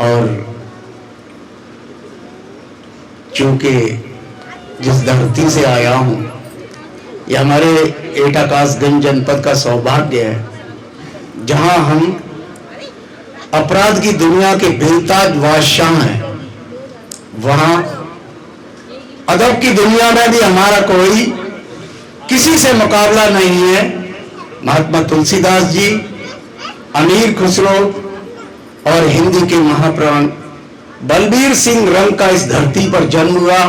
और चूंकि जिस धरती से आया हूं, यह हमारे एटा कासगंज जनपद का सौभाग्य है, जहां हम अपराध की दुनिया के बेताज बादशाह हैं। वहां अदब की दुनिया में भी हमारा कोई किसी से मुकाबला नहीं है। महात्मा तुलसीदास जी, अमीर खुसरो और हिंदी के महाप्राण बलबीर सिंह रंग का इस धरती पर जन्म हुआ।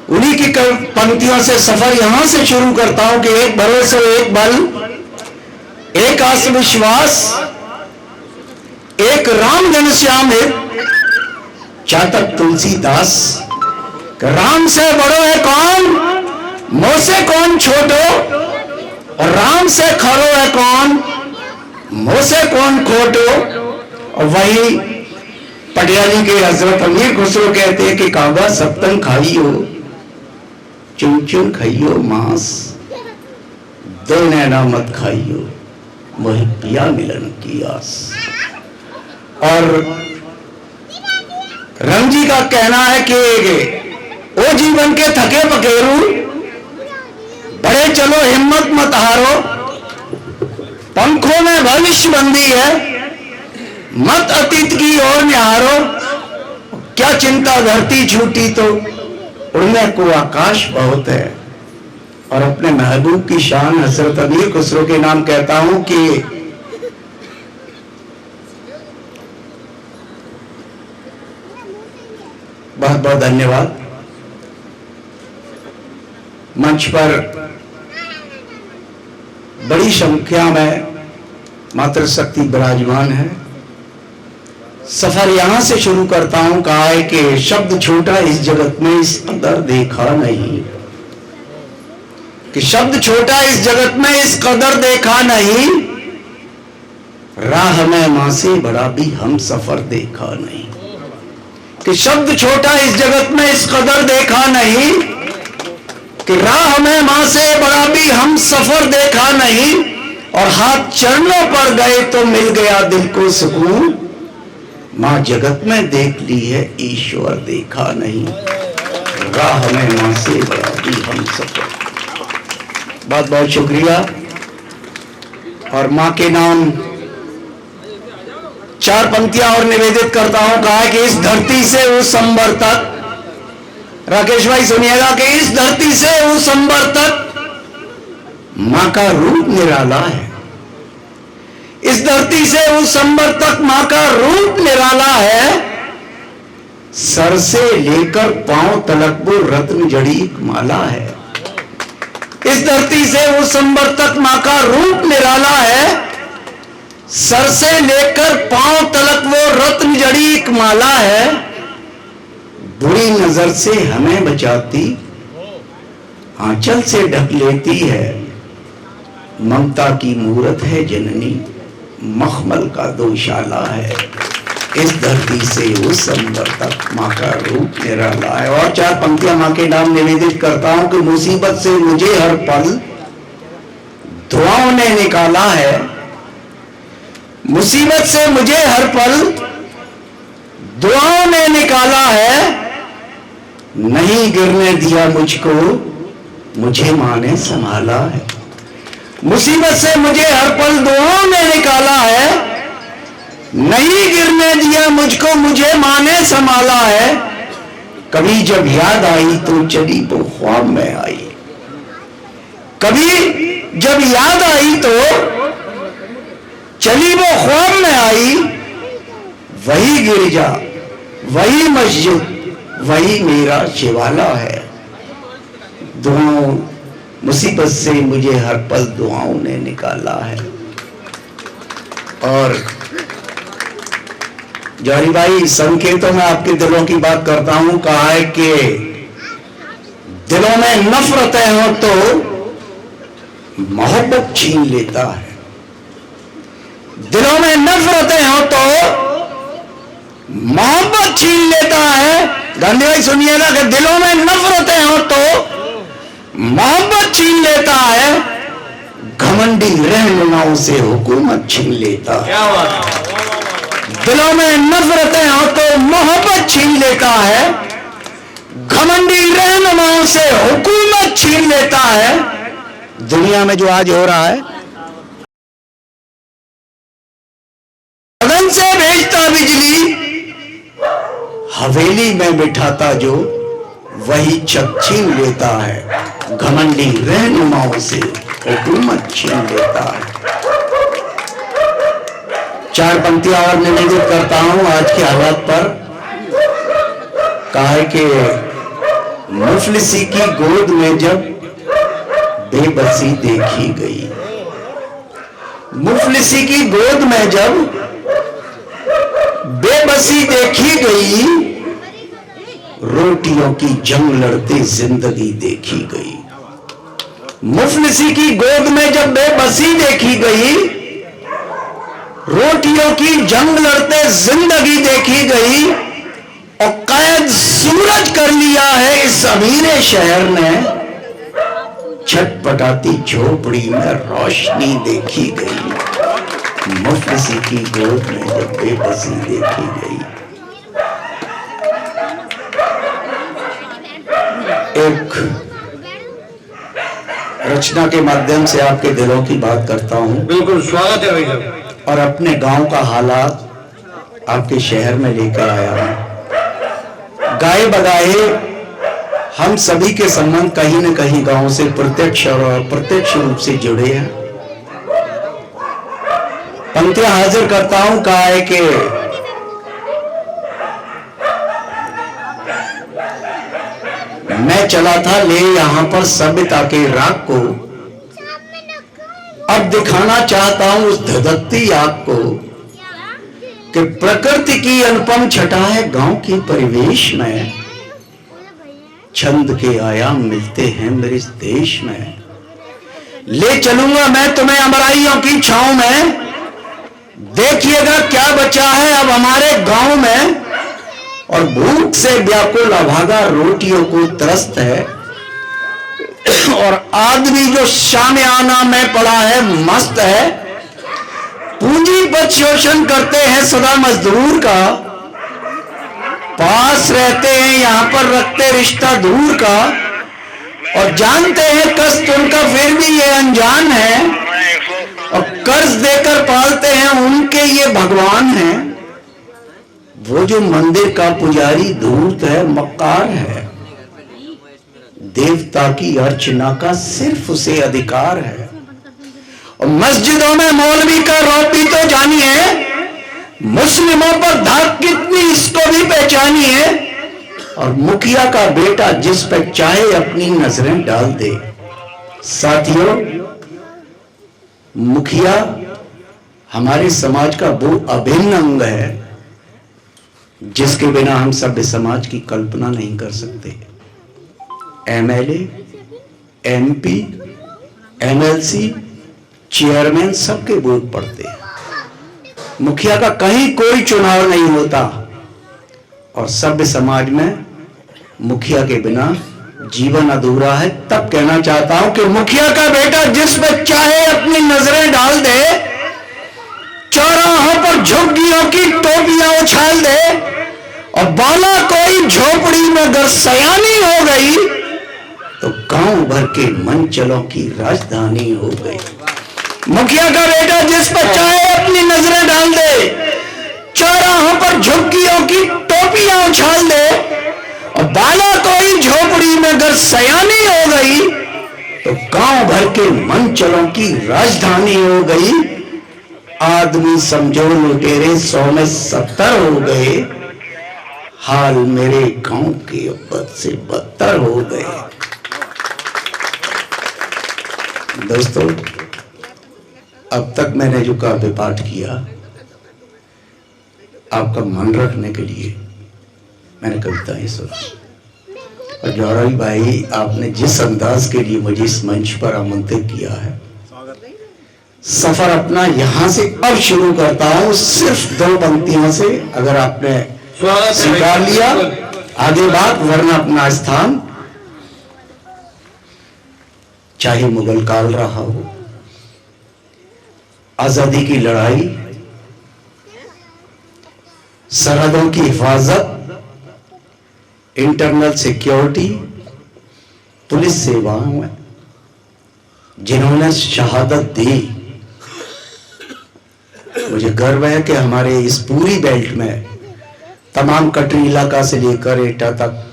उन्हीं की पंक्तियों से सफर यहां से शुरू करता हूं कि एक भरोसे, एक बल, एक आत्मविश्वास, एक राम घनश्याम है चातक तुलसीदास। राम से बड़ो है कौन, मोह से कौन छोटो, और राम से खरो है कौन, मोह से कौन खोटो। और वही पटियाली के हजरत अमीर खुसरो कहते हैं कि काबा सप्तन खाइयो, चुन चुन खाइयो मांस, दो नैना मत खाइयो, मोहि पिया मिलन की आस। और रंग जी का कहना है कि ओ जीवन के थके पकेरू, बड़े चलो हिम्मत मत हारो, पंखों में भविष्य बंदी है, मत अतीत की ओर निहारो। क्या चिंता धरती छूटी तो उड़ने को आकाश बहुत है। और अपने महबूब की शान हजरत अमीर खुसरो के नाम कहता हूं कि बहुत बहुत धन्यवाद। मंच पर बड़ी संख्या में मातृशक्ति विराजमान है। सफर यहां से शुरू करता हूं। कहा है कि शब्द छोटा इस जगत में इस कदर देखा नहीं, कि शब्द छोटा इस जगत में इस कदर देखा नहीं, राह में मां से बड़ा भी हम सफर देखा नहीं। कि शब्द छोटा इस जगत में इस कदर देखा नहीं, कि राह में मां से बड़ा भी हम सफर देखा नहीं। और हाथ चरणों पर गए तो मिल गया दिल को सुकून, मां जगत में देख ली है ईश्वर देखा नहीं, राह में मां से बड़ा भी हम सफर। बहुत बहुत शुक्रिया। और मां के नाम चार पंक्तियां और निवेदित करता हूं। कहा कि इस धरती से उस अंबर तक, राकेश भाई सुनिएगा, कि इस धरती से उस अंबर तक मां का रूप निराला है। इस धरती से उस अंबर तक मां का रूप निराला है। सर से लेकर पांव तलक वो रत्न जड़ी एक माला है। इस धरती से उस अंबर तक मां का रूप निराला है। सर से लेकर पांव तलक वो रत्न जड़ी एक माला है। बुरी नजर से हमें बचाती, आंचल से ढक लेती है। ममता की मूरत है जननी, मखमल का दोशाला है। इस धरती से उस अंबर तक मां का रूप निराला है। और चार पंक्तियां मां के नाम निवेदित करता हूं कि मुसीबत से मुझे हर पल दुआओं ने निकाला है। मुसीबत से मुझे हर पल दुआओं ने निकाला है। नहीं गिरने दिया मुझको, मुझे मां ने संभाला है। मुसीबत से मुझे हर पल दुआओं ने निकाला है। नहीं गिरने दिया मुझको, मुझे मां ने संभाला है। कभी जब याद आई तो चली वो ख्वाब में आई। कभी जब याद आई तो चली वो ख्वाब में आई। वही गिरजा, वही मस्जिद, वही मेरा शिवाला है। दुआओं, मुसीबत से मुझे हर पल दुआओं ने निकाला है। और जौहरी भाई, संकेतों में आपके दिलों की बात करता हूं। कहा है कि दिलों में नफरतें हो तो मोहब्बत छीन लेता है। दिलों में नफरतें हो तो मोहब्बत छीन लेता है। गांधी भाई सुनिएगा कि दिलों में नफरतें हो तो मोहब्बत छीन लेता है। घमंडी रहनुमाओं से हुकूमत छीन लेता है। दिलों में नफरतें लेता है, घमंडी रहनुमाओं से हुकूमत छीन लेता है। दुनिया में जो आज हो रहा है, गगन से भेजता बिजली, हवेली में बिठाता जो वही छत छीन लेता है। घमंडी रहनुमाओं से हुकूमत छीन लेता है। चार पंक्तियां और निवेदित करता हूं आज के हालात पर। कहा है कि मुफलिसी की गोद में जब बेबसी देखी गई, मुफलिसी की गोद में जब बेबसी देखी गई, रोटियों की जंग लड़ते जिंदगी देखी गई। मुफलिसी की गोद में जब बेबसी देखी गई, रोटियों की जंग लड़ते जिंदगी देखी गई, और कैद सूरज कर लिया है इस अमीरे शहर ने, छटपटाती झोपड़ी में रोशनी देखी गई। मुफलिसी की गोद में जब बेबसी देखी गई। एक रचना के माध्यम से आपके दिलों की बात करता हूं। बिल्कुल स्वागत है भाई साहब। और अपने गांव का हालात आपके शहर में लेकर आया हूं। गाए बगाए हम सभी के संबंध कहीं न कहीं गांव से प्रत्यक्ष और अप्रत्यक्ष रूप से जुड़े हैं। पंक्तियां हाजिर करता हूं। कहा है कि मैं चला था ले यहां पर सभ्यता के राग को, अब दिखाना चाहता हूं उस धधकती आग को, कि प्रकृति की अनुपम छटा है गांव के परिवेश में। छंद के आयाम मिलते हैं मेरे इस देश में। ले चलूंगा मैं तुम्हें अमराइयों की छांव में, देखिएगा क्या बचा है अब हमारे गांव में। और भूख से व्याकुल अभागा रोटियों को त्रस्त है, और आदमी जो शामियाना में पड़ा है मस्त है। पूंजीपत शोषण करते हैं सदा मजदूर का, पास रहते हैं यहां पर रखते रिश्ता दूर का, और जानते हैं कष्ट उनका फिर भी ये अनजान है, और कर्ज देकर पालते हैं उनके ये भगवान हैं। वो जो मंदिर का पुजारी धूर्त है, मक्कार है, देवता की अर्चना का सिर्फ उसे अधिकार है। और मस्जिदों में मौलवी का रौब भी तो जानिए, मुस्लिमों पर धाक कितनी इसको भी पहचानिए। और मुखिया का बेटा जिस पर चाहे अपनी नजरें डाल दे। साथियों, मुखिया हमारे समाज का वो अभिन्न अंग है जिसके बिना हम सभ्य समाज की कल्पना नहीं कर सकते। एमएलए, एमपी, एमएलसी, चेयरमैन सबके वोट पड़ते हैं। मुखिया का कहीं कोई चुनाव नहीं होता, और सभ्य समाज में मुखिया के बिना जीवन अधूरा है। तब कहना चाहता हूं कि मुखिया का बेटा जिस पर चाहे अपनी नजरें डाल दे, चौराहों पर झुग्गियों की टोपियां उछाल दे, और बाला कोई झोपड़ी में अगर सयानी हो गई तो गांव भर के मंचलों की राजधानी हो गई। मुखिया का बेटा जिस पर चाहे अपनी नजरें डाल दे, चौराहों पर झुग्गियों की टोपियां उछाल दे, और बाला कोई झोपड़ी में अगर सयानी हो गई तो गांव भर के मंचलों की राजधानी हो गई। आदमी समझो लुटेरे 100 में 70 हो गए, हाल मेरे गांव के बद से बदतर हो गए। दोस्तों, अब तक मैंने जो काव्य पाठ किया आपका मन रखने के लिए मैंने कविताएं सुनी। और जौहरी भाई, आपने जिस अंदाज के लिए मुझे इस मंच पर आमंत्रित किया है, सफर अपना यहां से अब शुरू करता हूं सिर्फ 2 पंक्तियों से। अगर आपने स्वीकार लिया आगे बात, वरना अपना स्थान चाहे मुगल काल रहा हो, आजादी की लड़ाई, सरहदों की हिफाजत, इंटरनल सिक्योरिटी, पुलिस सेवाओं में जिन्होंने शहादत दी, मुझे गर्व है कि हमारे इस पूरी बेल्ट में तमाम कटरी इलाका से लेकर एटा तक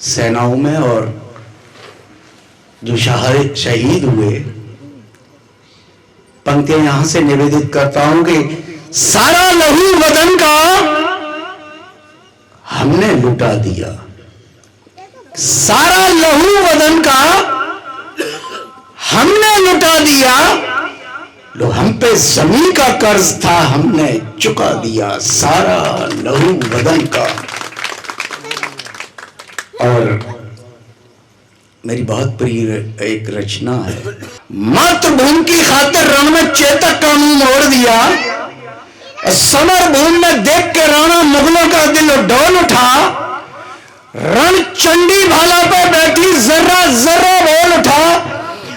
सेनाओं में और जो शहीद हुए, पंक्तियां यहां से निवेदित करता हूं कि सारा लहू वतन का हमने लुटा दिया, सारा लहू वतन का हमने लुटा दिया, लो हम पे जमीन का कर्ज था हमने चुका दिया, सारा लहू वतन का। और मेरी बहुत प्रिय एक रचना है, मातृभूमि की खातिर रण में चेतक का मुंह मोड़ दिया, समर भूमि में देख के राणा मुगलों का दिल डोल उठा, रण चंडी भाला पे बैठी जर्रा जर्रा बोल उठा,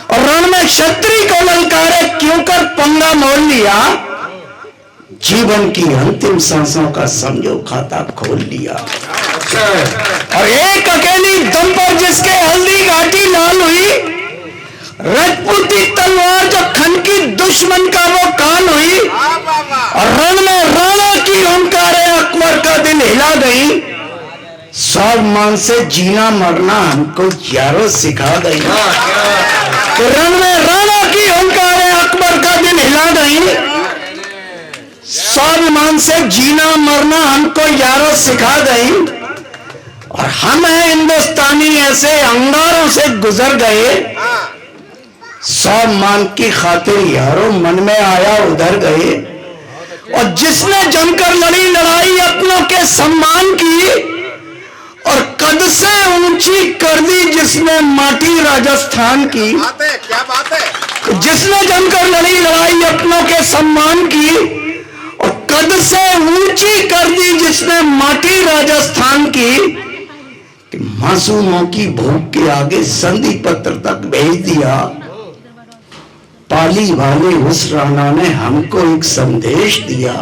और रण में क्षत्रिय को ललकारे क्यों कर पंगा मोड़ लिया, जीवन की अंतिम सांसों का समझो खाता खोल लिया। और एक अकेली दम पर जिसके हल्दी घाटी लाल हुई, राजपूती तलवार जो खनकी दुश्मन का वो काल हुई, और रण में राणा की ओंकारे अकबर का दिल हिला गई, स्वाभिमान से जीना मरना हमको यारों सिखा गई। तो रण में राणा की ओंकारे अकबर का दिल हिला गई, स्वाभिमान से जीना मरना हमको यारों सिखा गई, और हम हैं हिंदुस्तानी ऐसे अंगारों से गुजर गए, स्वाभिमान की खातिर यारों मन में आया उधर गए, और जिसने जमकर लड़ी लड़ाई अपनों के सम्मान की, और कद से ऊंची कर दी जिसने माटी राजस्थान की, क्या बात है, जिसने जमकर लड़ी लड़ाई अपनों के सम्मान की, और कद से ऊंची कर दी जिसने माटी राजस्थान की, कि मासूमों की भूख के आगे संधि पत्र तक भेज दिया, पाली वाले उस राणा ने हमको एक संदेश दिया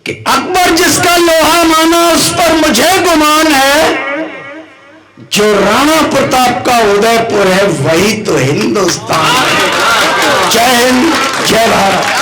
कि अकबर जिसका लोहा माना उस पर मुझे गुमान है, जो राणा प्रताप का उदयपुर है वही तो हिंदुस्तान है। जय हिंद, जय भारत।